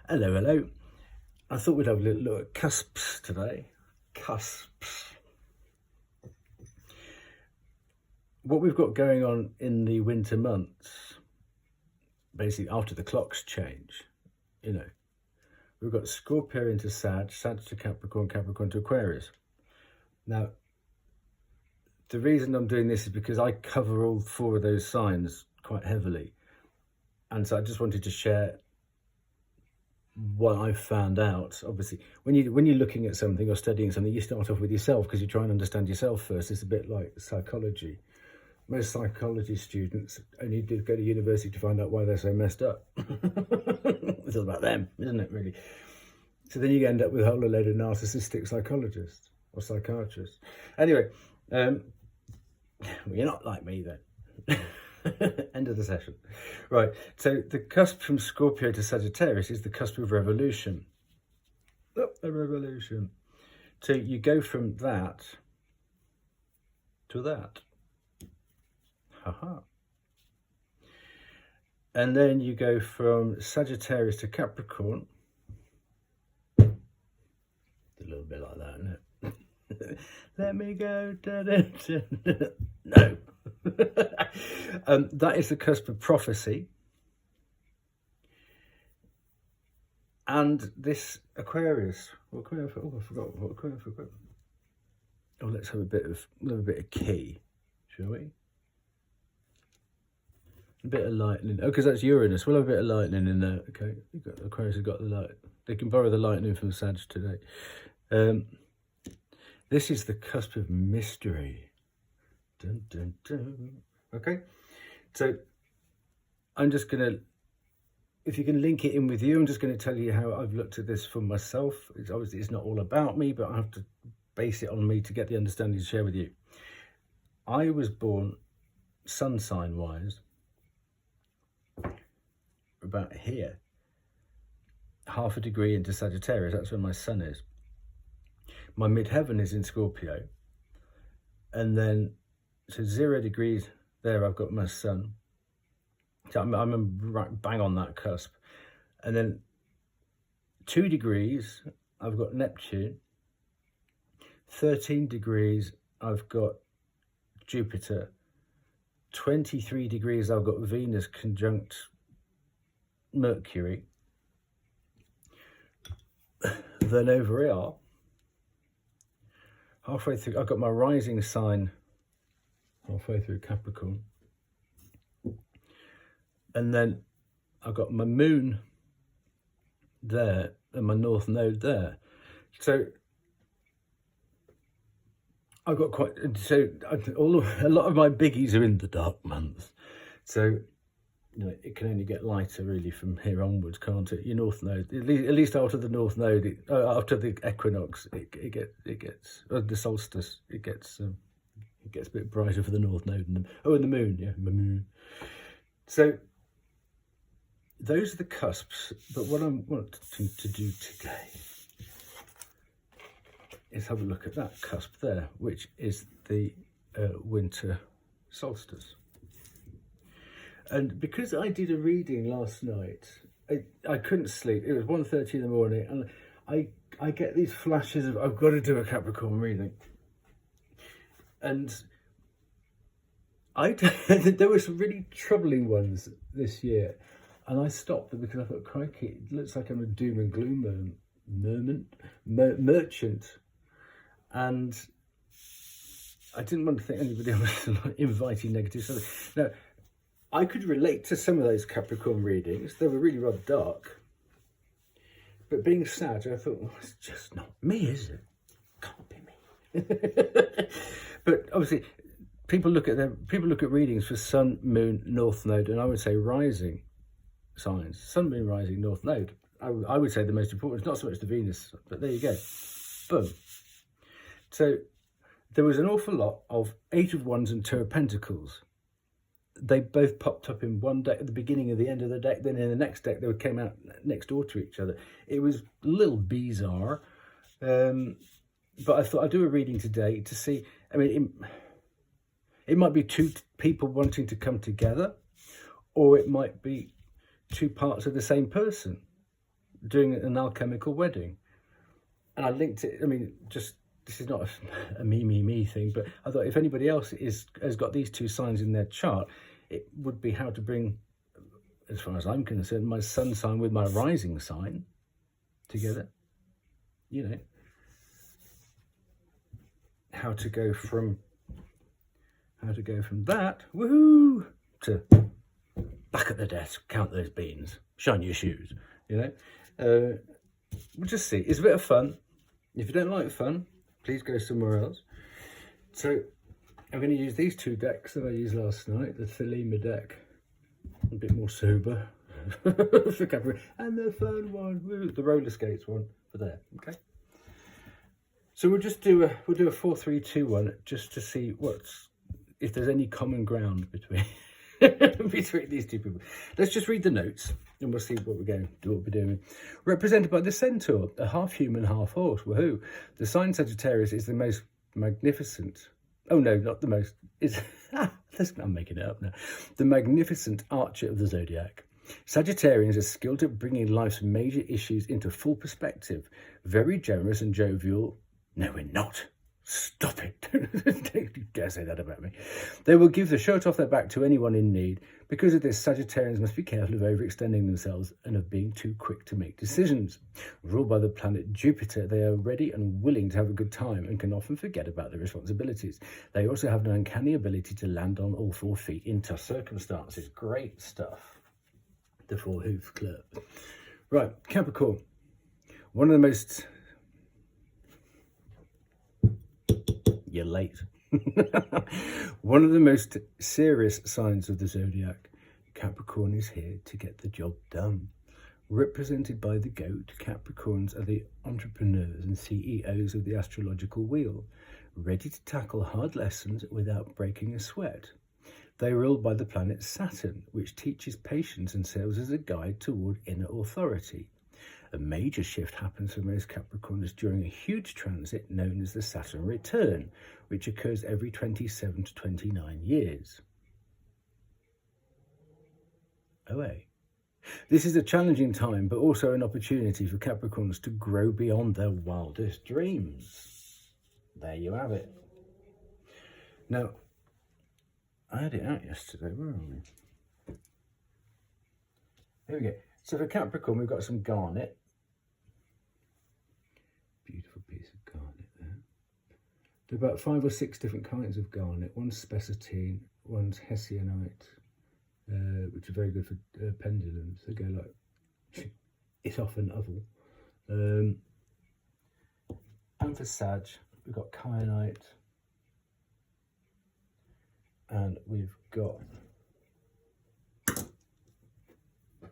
Hello, hello. I thought we'd have a little look at cusps today. Cusps. What we've got going on in the winter months, basically after the clocks change, we've got Scorpio into Sag, Sag to Capricorn, Capricorn to Aquarius. Now, the reason I'm doing this is because I cover all four of those signs quite heavily. And so I just wanted to share what I found out. Obviously, when you're looking at something or studying something, you start off with yourself because you try and understand yourself first. It's a bit like psychology. Most psychology students only do go to university to find out why they're so messed up. It's all about them, isn't it, really? So then you end up with a whole load of narcissistic psychologists or psychiatrists. Anyway, well, you're not like me then. End of the session. Right, so the cusp from Scorpio to Sagittarius is the cusp of revolution. Oh, a revolution. So you go from that to that. Haha. And then you go from Sagittarius to Capricorn. A little bit like that, isn't it? Let me go. Da, da, da, da. No. That is the cusp of prophecy. And this Aquarius. I forgot what Aquarius. Oh, let's have a bit of key, shall we? A bit of lightning. Oh, because that's Uranus. We'll have a bit of lightning in there. Okay, Aquarius has got the light. They can borrow the lightning from Sag today. This is the cusp of mystery. Dun, dun, dun. Okay, so I'm just going to, if you can link it in with you, I'm just going to tell you how I've looked at this for myself. It's obviously it's not all about me, but I have to base it on me to get the understanding to share with you. I was born sun sign wise about here, half a degree into Sagittarius. That's where my sun is. My midheaven is in Scorpio, and then so 0 degrees there I've got my sun. So I'm right bang on that cusp. And then 2 degrees I've got Neptune. 13 degrees I've got Jupiter. 23 degrees I've got Venus conjunct Mercury. Then over here, halfway through, I've got my rising sign halfway through Capricorn. And then I've got my moon there and my north node there. So I've got a lot of my biggies are in the dark months. So it can only get lighter really from here onwards, can't it? Your north node, at least after the north node, after the equinox, it gets the solstice, it gets a bit brighter for the north node and the moon, yeah, the moon. So those are the cusps. But what I'm wanting to do today is have a look at that cusp there, which is the winter solstice. And because I did a reading last night, I couldn't sleep. It was 1:30 in the morning, and I get these flashes of I've got to do a Capricorn reading. And there were some really troubling ones this year, and I stopped them because I thought, crikey, it looks like I'm a doom and gloom merchant, and I didn't want to think anybody else was inviting negative stuff. Now, I could relate to some of those Capricorn readings. They were really rather dark, but being Sag, I thought, well, it's just not me, is it? Can't be me. But obviously, people look at readings for sun, moon, north node, and I would say rising signs. Sun, moon, rising, north node. I would say the most important. It's not so much the Venus, but there you go. Boom. So there was an awful lot of 8 of Wands and 2 of Pentacles. They both popped up in one deck at the beginning of the end of the deck. Then in the next deck, they came out next door to each other. It was a little bizarre. But I thought I'd do a reading today to see. I mean, it might be 2 people wanting to come together, or it might be 2 parts of the same person. doing an alchemical wedding. And I linked it, I mean, just, this is not a me thing, but I thought if anybody else has got these two signs in their chart, it would be how to bring, as far as I'm concerned, my sun sign with my rising sign together. You know, how to go from that, woohoo, to back at the desk, count those beans, shine your shoes, you know. We'll just see. It's a bit of fun. If you don't like fun, please go somewhere else. So I'm going to use these two decks that I used last night, the Thelema deck, a bit more sober, for Capricorn, and the fun one, the roller skates one for there. Okay. So we'll just do a 4-3-2-1 just to see if there's any common ground between between these two people. Let's just read the notes and we'll see what we're doing. Represented by the Centaur, a half human, half horse. Woohoo! The sign Sagittarius is the most magnificent. Oh no, not the most. I'm making it up now. The magnificent archer of the zodiac. Sagittarians are skilled at bringing life's major issues into full perspective. Very generous and jovial. No, we're not. Stop it. Don't you dare say that about me. They will give the shirt off their back to anyone in need. Because of this, Sagittarians must be careful of overextending themselves and of being too quick to make decisions. Ruled by the planet Jupiter, they are ready and willing to have a good time and can often forget about their responsibilities. They also have an uncanny ability to land on all 4 feet in tough circumstances. Great stuff. The 4-hoof club. Right, Capricorn. One of the most... You're late. One of the most serious signs of the zodiac, Capricorn is here to get the job done. Represented by the goat, Capricorns are the entrepreneurs and CEOs of the astrological wheel, ready to tackle hard lessons without breaking a sweat. They are ruled by the planet Saturn, which teaches patience and serves as a guide toward inner authority. A major shift happens for most Capricorns during a huge transit known as the Saturn return, which occurs every 27 to 29 years. This is a challenging time, but also an opportunity for Capricorns to grow beyond their wildest dreams. There you have it. Now, I had it out yesterday. Where are we? Here we go. So for Capricorn, we've got some garnet. Beautiful piece of garnet there. There are about 5 or 6 different kinds of garnet. One's spessartine, one's hessianite, which are very good for pendulums. They go like, it's off an oval. And for Sag, we've got kyanite. And we've got...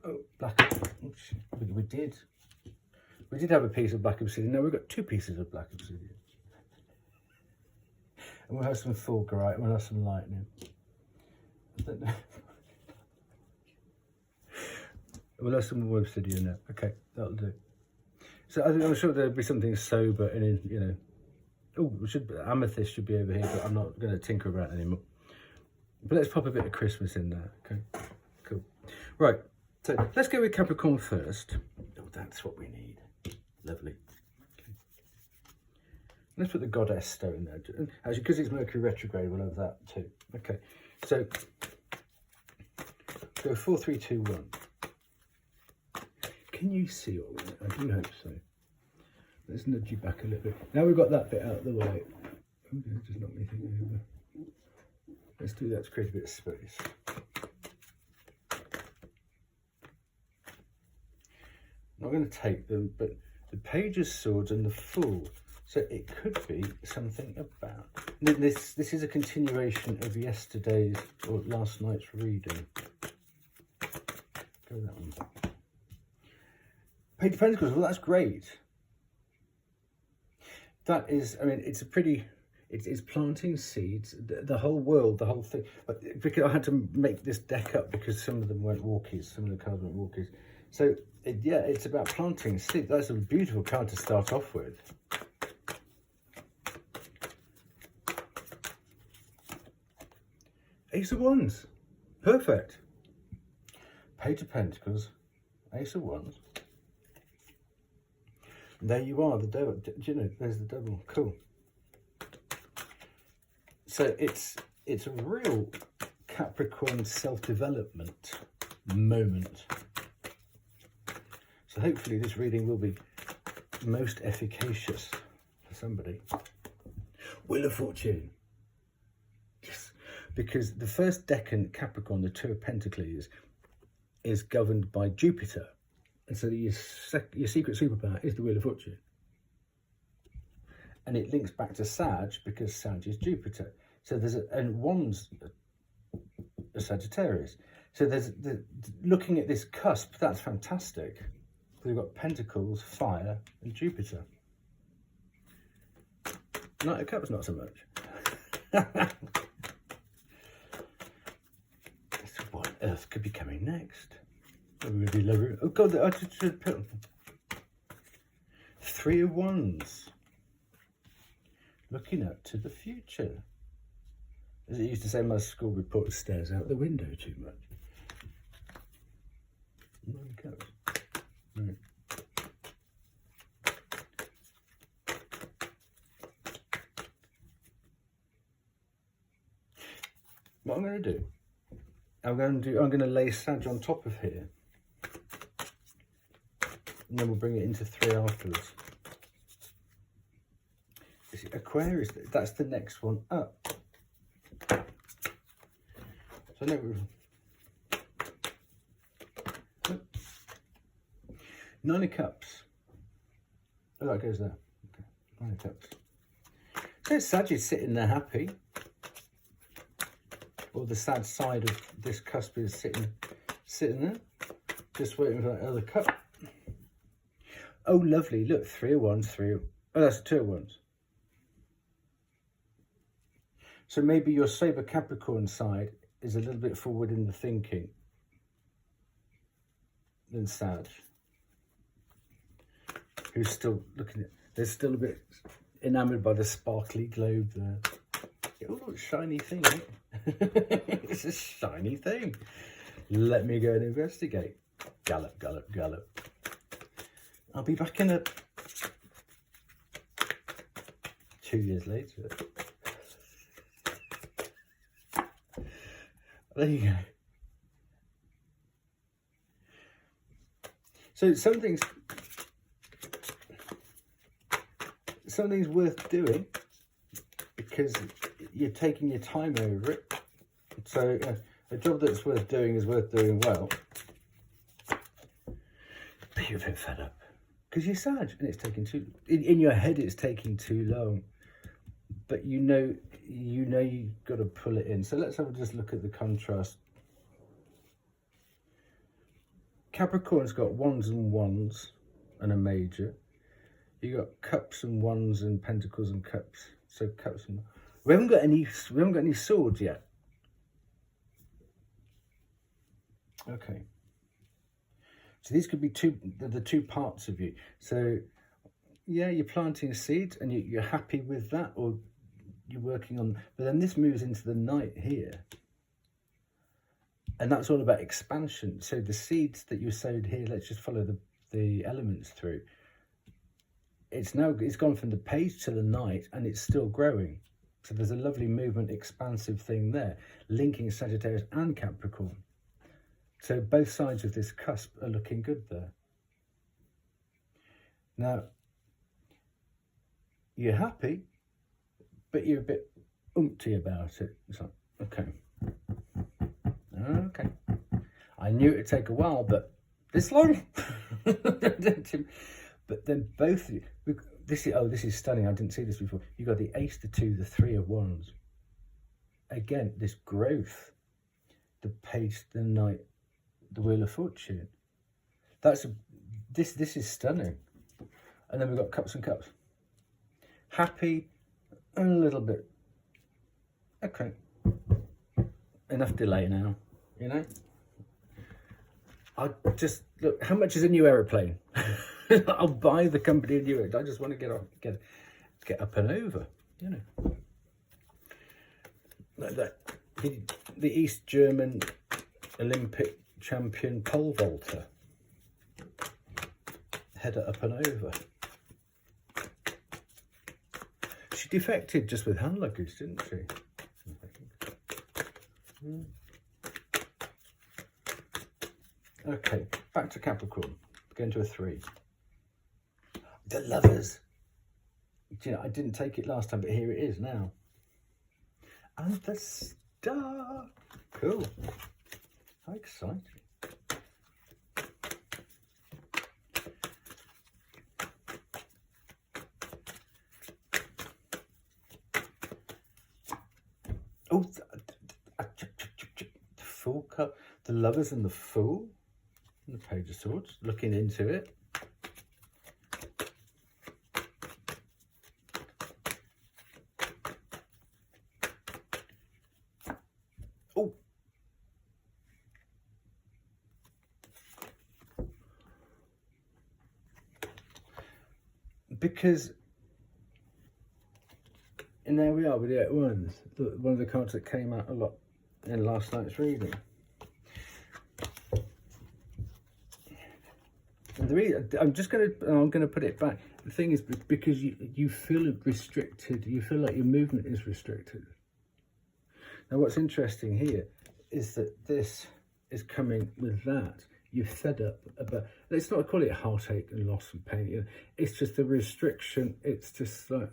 Oh, black. Oops, we did have a piece of black obsidian. No, we've got 2 pieces of black obsidian. And we'll have some fulgurite and we'll have some lightning. We'll have some more obsidian now. Okay, that'll do. So I'm sure there'll be something sober and, you know. Oh, amethyst should be over here, but I'm not going to tinker about it anymore. But let's pop a bit of Christmas in there. Okay, cool. Right. So let's go with Capricorn first. Oh, that's what we need. Lovely. Okay. Let's put the goddess stone there. Actually, because it's Mercury retrograde, we'll have that too. Okay. So go 4-3-2-1. Can you see all of it? I do hope so. Let's nudge you back a little bit. Now we've got that bit out of the way. Okay, just knock me thing over. Let's do that to create a bit of space. I'm not going to take them, but the Page of Swords and the Fool. So it could be something about... This is a continuation of yesterday's or last night's reading. Go that one. Page of Pentacles, well, that's great. That is, I mean, it's a pretty... It's planting seeds, the whole world, the whole thing. But because I had to make this deck up because some of them weren't walkies, some of the cards weren't walkies. So, yeah, it's about planting seeds. That's a beautiful card to start off with. Ace of Wands. Perfect. Page of Pentacles. Ace of Wands. There you are, the devil. Do you know, there's the devil. Cool. So it's a real Capricorn self-development moment. So hopefully this reading will be most efficacious for somebody. Wheel of Fortune. Yes. Because the first decan Capricorn, the Two of Pentacles, is governed by Jupiter. And so your secret superpower is the Wheel of Fortune. And it links back to Sag because Sag is Jupiter. So there's and Wands a Sagittarius. So there's looking at this cusp, that's fantastic. We've got Pentacles, Fire, and Jupiter. Knight of Cups, not so much. What on earth could be coming next? Oh God, I should put Three of Wands. Looking up to the future. As it used to say, my school report stares out the window too much. Nine of Cups. Right. What I'm going to do, I'm going to lay Sag on top of here, and then we'll bring it into 3 afterwards. Aquarius, that's the next one up. So no, Nine of Cups. Oh, that goes there. Okay, Nine of Cups. So Sag is sitting there happy. Or the sad side of this cusp is sitting there, just waiting for that other cup. Oh, lovely! Look, 3 of Wands, oh, that's 2 of Wands. So maybe your sober Capricorn side is a little bit forward in the thinking than Sag, who's still looking at. They're still a bit enamoured by the sparkly globe there. Oh, shiny thing. It's a shiny thing. Let me go and investigate. Gallop, gallop, gallop. I'll be back in 2 years later. There you go. So something's worth doing because you're taking your time over it. So a job that's worth doing is worth doing well. But you're a bit fed up because you're Sag and it's taking too. In your head, it's taking too long. But you know you've got to pull it in. So let's have a just look at the contrast. Capricorn's got Wands and Wands and a major. You got Cups and Wands and Pentacles and Cups. So Cups and we haven't got any swords yet. Okay. So these could be the two parts of you. So yeah, you're planting seeds and you're happy with that, or you're working on, but then this moves into the night here. And that's all about expansion. So the seeds that you sowed here, let's just follow the elements through. It's gone from the page to the night and it's still growing. So there's a lovely movement, expansive thing there, linking Sagittarius and Capricorn. So both sides of this cusp are looking good there. Now, you're happy, but you're a bit umpty about it. It's like, okay. I knew it'd take a while, but this long? But then both of you, this is stunning. I didn't see this before. You got the Ace, the 2, the 3 of Wands. Again, this growth, the Page, the Knight, the Wheel of Fortune. This is stunning. And then we've got Cups and Cups. Happy and a little bit. Okay. Enough delay now, you know. I just look. How much is a new aeroplane? I'll buy the company a new aeroplane. I just want to get up and over, you know. Like that. The East German Olympic champion pole vaulter. Header up and over. defected just with hand luggage, didn't she? Okay, back to Capricorn. Going to a 3. The Lovers. Do you know, I didn't take it last time, but here it is now. And the Star. Cool. How exciting. Oh, the Fool cup. The Lovers and the Fool. And the Page of Swords. Looking into it. Oh. Because, and there we are with the 8 Wands, one of the cards that came out a lot in last night's reading. And the reason, I'm gonna put it back. The thing is, because you feel restricted, you feel like your movement is restricted. Now, what's interesting here is that this is coming with that. You're fed up about, let's not call it heartache and loss and pain. You know, it's just a restriction. It's just like,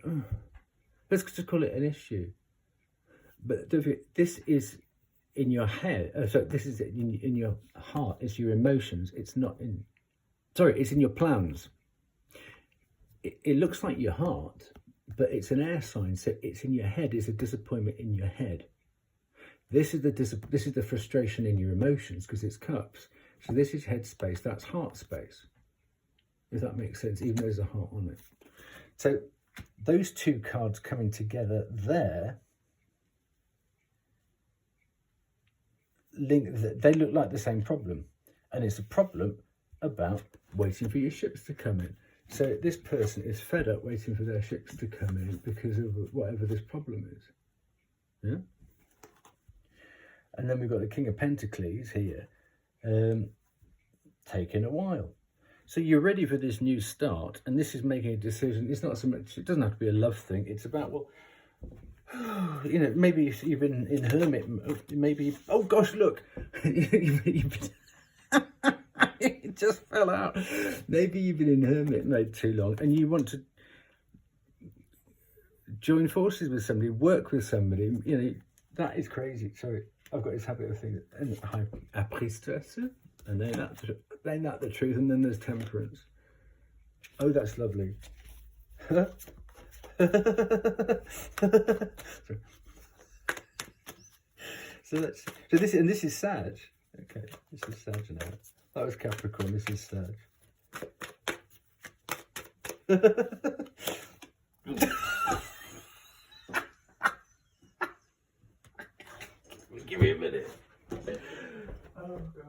let's just call it an issue. But this is in your head. So this is in your heart. It's your emotions. It's not in, sorry, it's in your plans. It looks like your heart, but it's an air sign. So it's in your head. It's a disappointment in your head. This is the frustration in your emotions, because it's cups. So this is head space, that's heart space, if that makes sense, even though there's a heart on it. So those two cards coming together there, they look like the same problem. And it's a problem about waiting for your ships to come in. So this person is fed up waiting for their ships to come in because of whatever this problem is. Yeah? And then we've got the King of Pentacles here. Taking a while. So you're ready for this new start, and this is making a decision. It's not so much, it doesn't have to be a love thing. It's about, well, you know, maybe you've been in hermit mode, maybe, oh gosh, look, it just fell out. Maybe you've been in hermit mode too long, and you want to join forces with somebody, work with somebody, you know, that is crazy. Sorry. I've got this habit of thinking, a priestess, and ain't that the truth? And then there's temperance. Oh, that's lovely. So this is Sag. Okay, this is Sag now. That was Capricorn. This is Sag. Give me a minute. Oh gosh.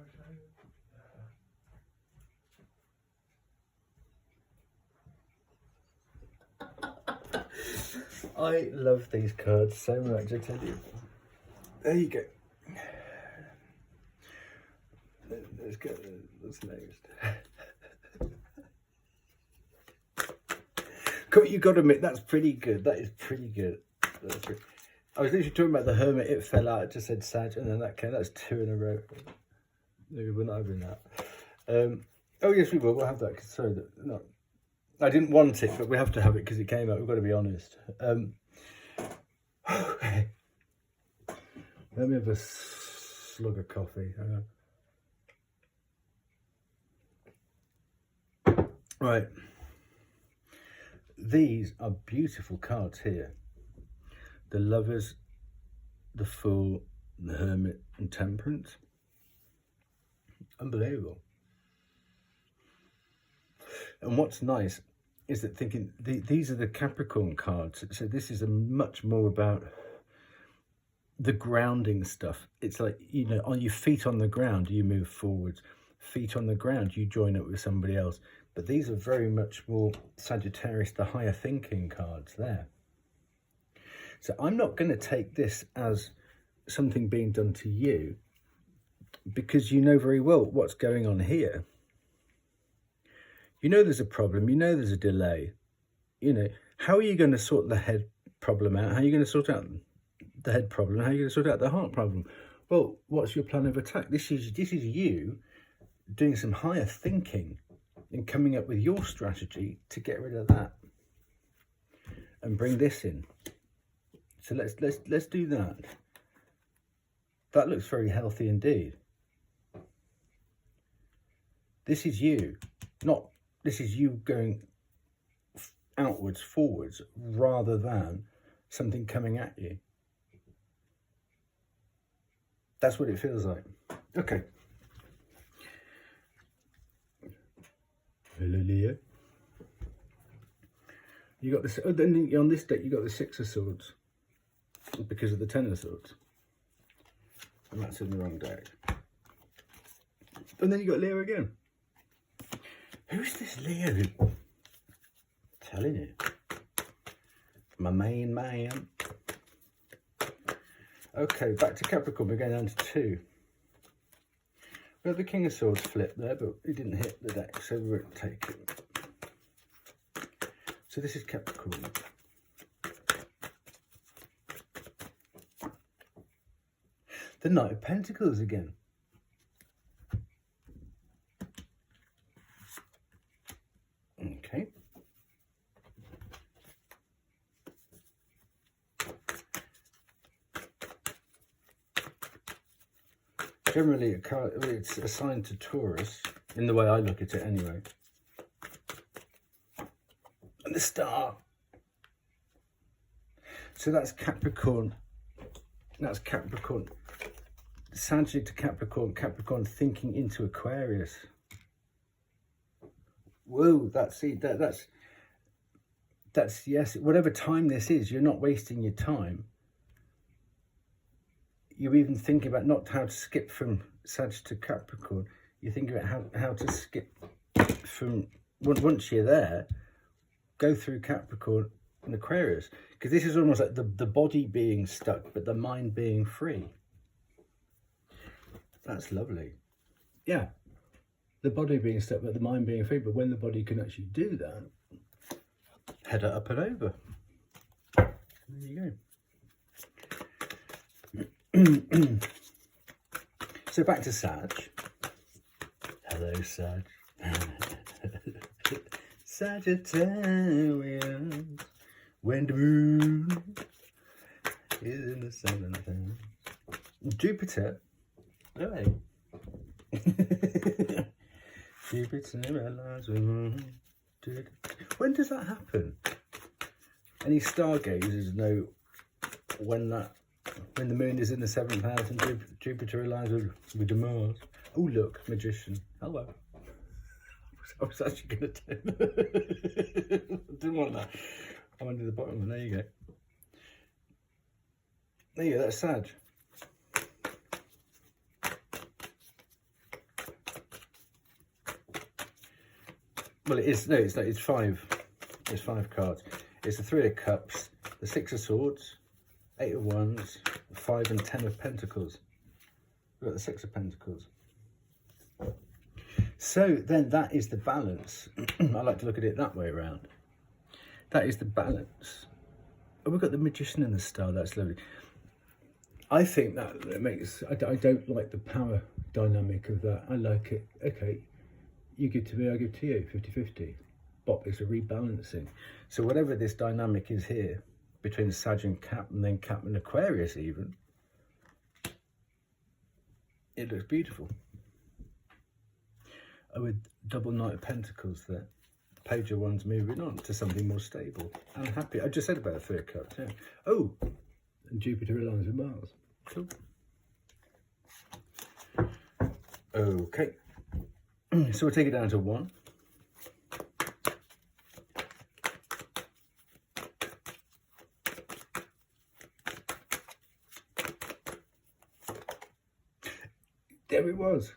I love these cards so much, I tell you. There you go. Let's go. What's next? You got to admit, that's pretty good. That is pretty good. I was literally talking about the Hermit, it fell out, it just said Sag, and then that came, that's 2 in a row. Maybe we're not having that. Oh yes, we will, we'll have that, cause, sorry, no, I didn't want it, but we have to have it because it came out, we've got to be honest. Okay. Let me have a slug of coffee. Right. These are beautiful cards here. The Lovers, the Fool, the Hermit, and Temperance. Unbelievable. And what's nice is that thinking these are the Capricorn cards. So this is a much more about the grounding stuff. It's like, you know, on your feet on the ground, you move forwards. Feet on the ground, you join up with somebody else. But these are very much more Sagittarius, the higher thinking cards there. So I'm not going to take this as something being done to you, because you know very well what's going on here. You know there's a problem, you know there's a delay. You know, how are you going to sort the head problem out, how are you going to sort out the head problem? How are you going to sort out the heart problem? Well, what's your plan of attack? This is you doing some higher thinking and coming up with your strategy to get rid of that and bring this in. So let's do that. That looks very healthy indeed. This is you, this is you going outwards, forwards, rather than something coming at you. That's what it feels like. Okay. Hello, Leo. You got this. Oh, then on this deck, you got the Six of Swords because of the Ten of Swords, and that's in the wrong deck. And then you got Leo again. Who's this Leo? Telling you, my main man. Okay, back to Capricorn. We're going down to 2. We have the King of Swords flip there, but he didn't hit the deck, so we won't take it. So this is Capricorn. The Knight of Pentacles again. Okay. Generally, it's assigned to Taurus, in the way I look at it anyway. And the Star. So that's Capricorn. That's Capricorn. Sagittarius to Capricorn. Capricorn thinking into Aquarius. Whoa, that's yes. Whatever time this is, you're not wasting your time. You even think about not how to skip from Sag to Capricorn. You think about how to skip from, once you're there, go through Capricorn and Aquarius. Because this is almost like the body being stuck, but the mind being free. That's lovely. Yeah, the body being stuck, but the mind being free. But when the body can actually do that, head up and over. There you go. So back to Sag. Hello, Sag. Sagittarius, when the moon is in the 7th house. Jupiter. Oh, hey. Jupiter aligns with moon. When does that happen? Any stargazers know when the moon is in the 7th house and Jupiter aligns with the Mars. Oh, look, magician. Hello. I was actually going to do I didn't want that. I wanted the bottom one. There you go. There you go, that's Sag. Well, it is, no, it's not, it's 5. It's 5 cards. It's the 3 of Cups, the 6 of Swords, 8 of Wands, 5 and 10 of Pentacles. We've got the 6 of Pentacles. So then that is the balance. I like to look at it that way around. That is the balance. Oh, we've got the Magician and the Star. That's lovely. I think that it makes, I don't like the power dynamic of that. I like it. Okay, you give to me, I give to you, 50-50. But it's a rebalancing. So whatever this dynamic is here, between Sag and Cap, and then Cap and Aquarius even, it looks beautiful. Oh, with double Knight of Pentacles there. Page of Wands moving on to something more stable. I'm happy. I just said about a 3 of Cups, yeah. Oh, and Jupiter aligns with Mars. Cool. Okay. So we'll take it down to 1. There it was.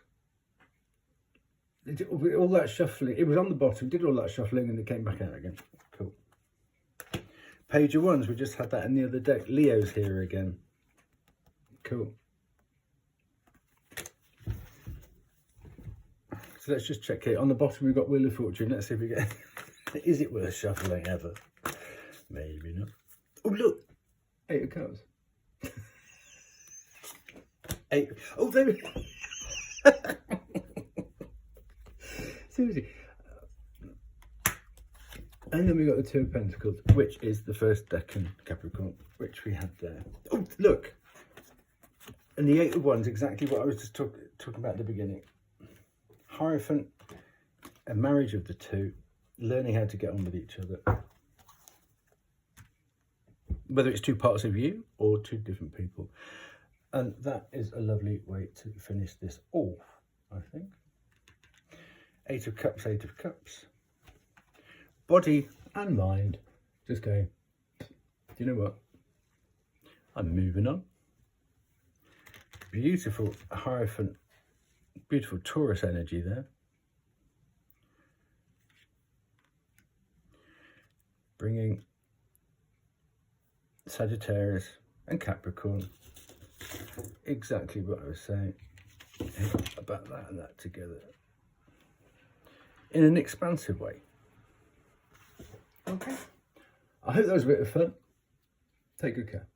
It did all that shuffling. It was on the bottom, did all that shuffling, and it came back out again. Cool. Page of Wands, we just had that in the other deck. Leo's here again. Cool. So let's just check here. On the bottom, we've got Wheel of Fortune. Let's see if we get... Is it worth shuffling ever? Maybe not. Oh, look. 8 of Cups. 8. Oh, there we Seriously. And then we got the 2 of Pentacles, which is the first decan Capricorn, which we had there. Oh, look. And the 8 of Wands, exactly what I was just talking about at the beginning. Hierophant, a marriage of the two, learning how to get on with each other. Whether it's 2 parts of you or 2 different people. And that is a lovely way to finish this off, I think. 8 of Cups, 8 of Cups. Body and mind just going, do you know what? I'm moving on. Beautiful Hierophant, beautiful Taurus energy there. Bringing Sagittarius and Capricorn. Exactly what I was saying about that and that together. In an expansive way. Okay. I hope that was a bit of fun. Take good care.